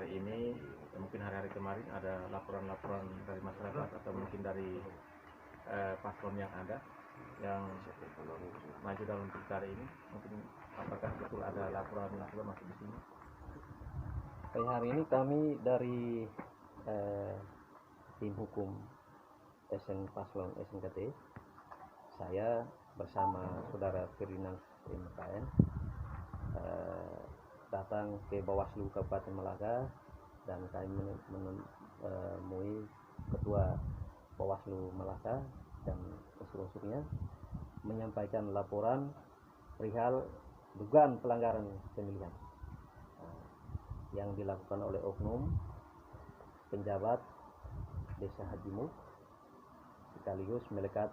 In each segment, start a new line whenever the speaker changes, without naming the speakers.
hari ini, mungkin hari-hari kemarin ada laporan-laporan dari masyarakat atau mungkin dari paslon yang ada yang maju dalam pilkada ini, mungkin apakah betul ada laporan yang sudah masuk di sini?
Hari ini kami dari tim hukum SN Paslon SNKT, saya bersama saudara Ferdinand MKN datang ke Bawaslu Kabupaten Malaka, dan kami menemui Ketua Bawaslu Malaka dan unsur-unsurnya menyampaikan laporan perihal dugaan pelanggaran pemilihan yang dilakukan oleh oknum penjabat Desa Hajimuk sekaligus melekat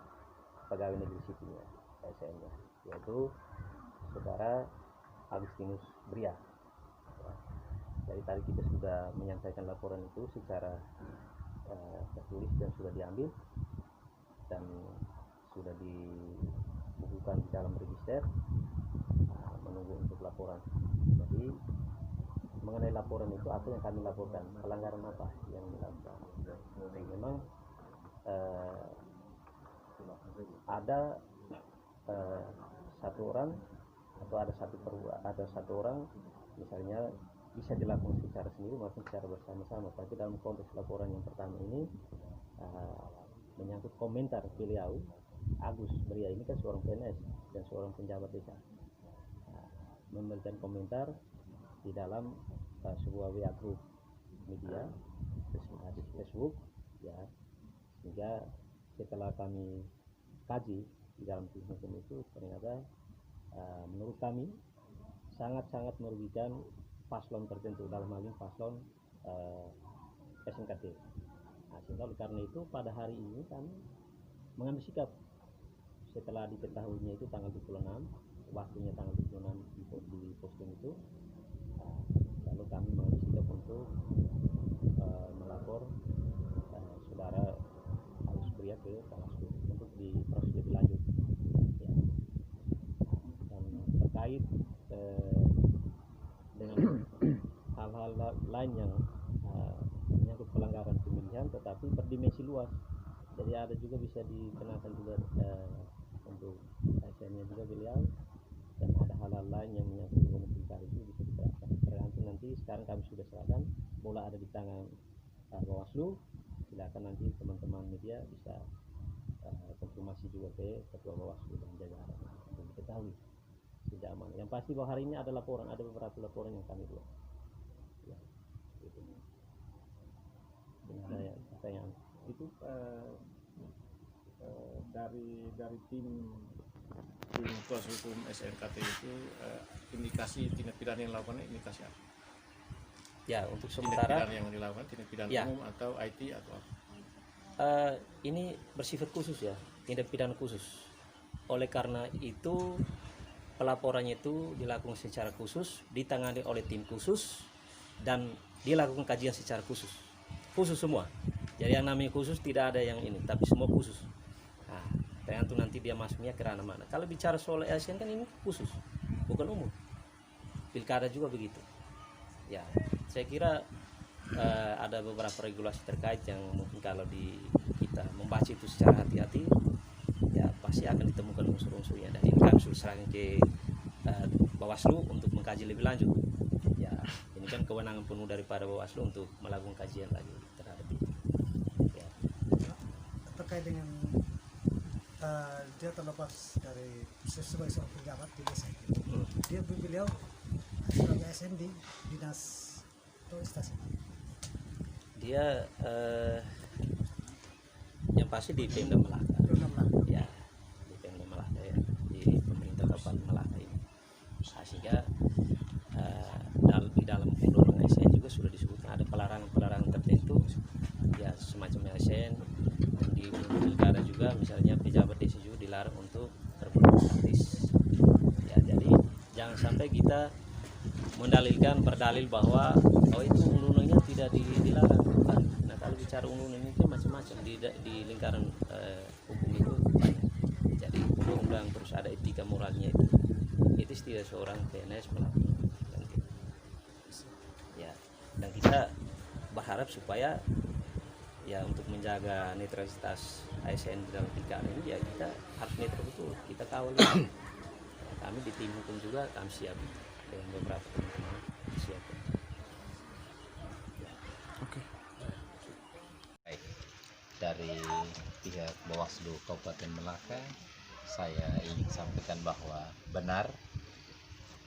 pegawai negeri sipilnya ASN-nya, yaitu saudara Agustinus Bria. Jadi tadi kita sudah menyampaikan laporan itu secara tertulis dan sudah diambil dan sudah dibukukan di dalam register, menunggu untuk laporan. Jadi mengenai laporan itu, apa yang kami laporkan, pelanggaran apa yang dilakukan. Memang ada satu orang atau ada satu orang misalnya bisa dilakukan secara sendiri maupun secara bersama-sama. Tapi dalam konteks laporan yang pertama ini menyangkut komentar beliau, Agus Bria ini kan seorang PNS dan seorang penjabat desa, memberikan komentar di dalam sebuah WA group media di Facebook, ya. Sehingga setelah kami kaji di dalam tim hukum itu, ternyata menurut kami sangat-sangat merugikan paslon tertentu, dalam hal ini paslon SNKT. Sehingga oleh karena itu pada hari ini kami mengambil sikap setelah diketahuinya itu tanggal 26, waktunya tanggal 26 di posting itu, lalu kami mengambil sikap untuk melapor saudara Agus Bria ke Bawaslu untuk diproses lebih lanjut, ya. Dan terkait dengan hal-hal lain yang menyangkut pelanggaran pemilihan tetapi berdimensi luas, jadi ada juga bisa dikenakan juga untuk ASN-nya juga beliau, dan ada hal-hal lain yang menyangkut dengan pilkada itu bisa diterapkan. Tergantung nanti, sekarang kami sudah serahkan, bola ada di tangan Bawaslu. Silakan nanti teman-teman media bisa konfirmasi juga ke Ketua Bawaslu dan jajaran untuk diketahui tidak aman. Yang pasti bahwa hari ini ada laporan, ada beberapa laporan yang kami buat. Ya, gitu. Ada pertanyaan
itu dari tim kuasa hukum SNKT itu indikasi tindak pidana yang dilakukan, indikasi apa?
Ya, untuk
Tindak
sementara
pidana yang dilakukan tindak pidana
ya,
umum atau IT atau apa?
ini bersifat khusus, ya, tindak pidana khusus. Oleh karena itu pelaporannya itu dilakukan secara khusus, ditangani oleh tim khusus, dan dilakukan kajian secara khusus semua. Jadi yang namanya khusus tidak ada yang ini, tapi semua khusus. Nah, tergantung nanti dia masuknya ke ranah mana. Kalau bicara soal ASN kan ini khusus, bukan umum. Pilkada juga begitu. Ya, saya kira ada beberapa regulasi terkait yang mungkin kalau kita membaca itu secara hati-hati, ya pasti akan ditemukan unsur-unsurnya, dan ini kami sudah serahkan ke Bawaslu untuk mengkaji lebih lanjut. Ya, ini kan kewenangan penuh daripada Bawaslu untuk melakukan kajian lagi terhadap itu. Ya.
Terkait dengan dia terlepas dari sebagai seorang pejabat di desa itu, beliau sebagai ASN di dinas atau instansi.
Dia yang pasti di Pemda Malaka. Ya, di Pemda Malaka, ya, di pemerintah Kabupaten Malaka ini. Sehingga di dalam undang-undang ASN juga sudah disebutkan ada pelarangan tertentu, ya, semacam ASN. Di pilkada juga misalnya pejabat desa juga dilarang untuk berpolitik praktis. Ya, jadi jangan sampai kita berdalil bahwa itu undang-undangnya tidak dilarang. Nah, kalau bicara undang-undang ini macam-macam di lingkaran hukum itu banyak. Jadi undang-undang terus ada etika moralnya itu tidak seorang PNS melakukan. Ya, Dan kita berharap supaya ya untuk menjaga netralitas ASN di dalam pilkada ini ya kita harus netral betul, kita kawal. Kami di tim hukum juga kami siap dengan beberapa teman-teman siap.
Baik, dari pihak Bawaslu Kabupaten Melaka, saya ingin sampaikan bahwa benar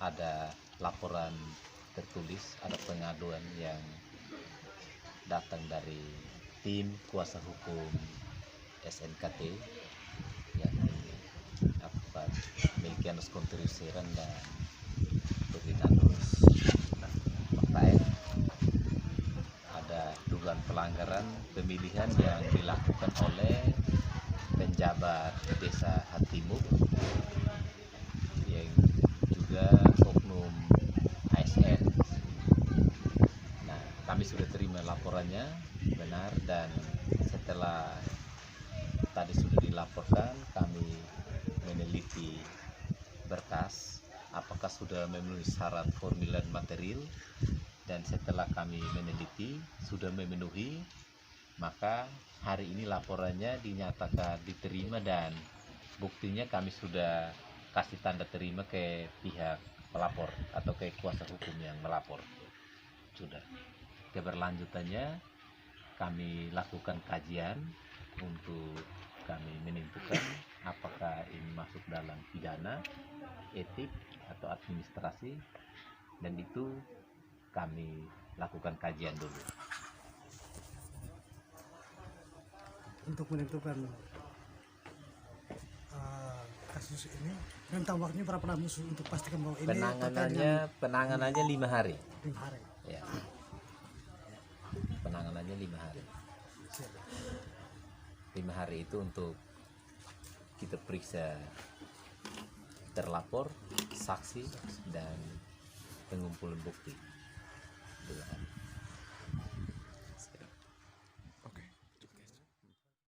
ada laporan tertulis, ada pengaduan yang datang dari tim kuasa hukum SNKT yang akibat Melkianus Kontriusiran dan Ferdinandus Maktaen. Ada dugaan pelanggaran pemilihan yang dilakukan oleh penjabat Desa Hatimuk yang juga oknum ASN. Nah, kami sudah terima laporannya, benar, dan setelah tadi sudah dilaporkan, kami meneliti berkas apakah sudah memenuhi syarat formulir material, dan setelah kami meneliti sudah memenuhi, maka hari ini laporannya dinyatakan diterima dan buktinya kami sudah kasih tanda terima ke pihak pelapor atau ke kuasa hukum yang melapor. Sudah. Keberlanjutannya kami lakukan kajian untuk kami menentukan apakah ini masuk dalam pidana, etik, atau administrasi, dan itu kami lakukan kajian dulu.
Untuk menentukan kasus ini, rentang waktunya berapa lama untuk pastikan bahwa ini
Penanganannya 5 hari.
5 hari.
Ya. Penanganannya 5 hari.
Siap.
5 hari itu untuk kita periksa terlapor, saksi, dan pengumpulan bukti. 2 hari.